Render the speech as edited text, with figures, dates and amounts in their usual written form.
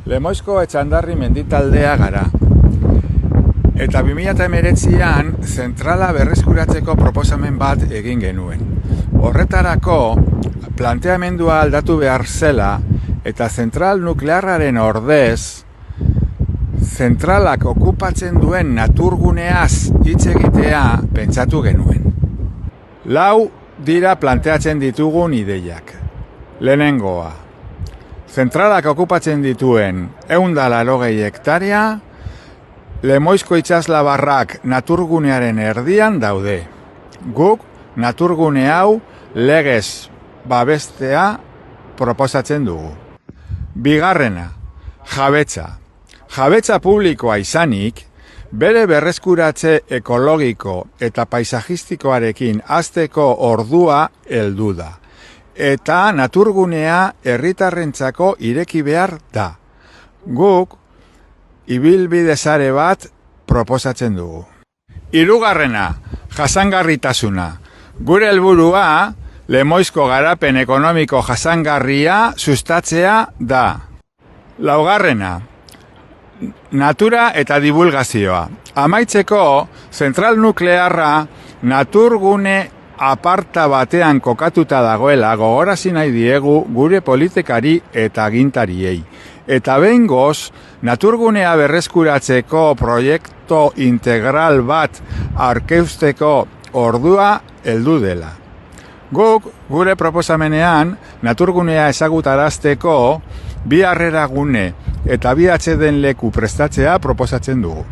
Lemoizko Etxandarri menditaldea gara. Eta 2019an zentrala berreskuratzeko proposamen bat egin genuen. Horretarako planteamendua aldatu behar zela eta zentral nuklearraren ordez zentralak okupatzen duen naturguneaz hitz egitea pentsatu genuen. 4 dira planteatzen ditugun ideiak. Lehenengoa, zentralak okupatzen dituen 180 hektarea, Lemoizko itsaslabarrak naturgunearen erdian daude. Guk naturgune hau legez babestea proposatzen dugu. Bigarrena, jabetza. Jabetza publikoa izanik, bere berreskuratze ekologiko eta paisajistikoarekin hasteko ordua heldu da. Eta naturgunea herritarrentzako ireki behar da. Guk ibilbide sare bat proposatzen dugu. Hirugarrena, jasangarritasuna. Gure helburua Lemoizko garapen ekonomiko jasangarria sustatzea da. Laugarrena, natura eta divulgazioa. Amaitzeko, zentral nuklearra naturgune aparta batean kokatuta dagoela gogorarazi nahi diegu gure politikari eta agintariei. Eta behingoz, naturgunea berreskuratzeko proiektu integral bat aurkezteko ordua heldu dela. Guk, gure proposamenean, naturgunea ezagutarazteko 2 harrera gune eta 2 atseden leku prestatzea proposatzen dugu.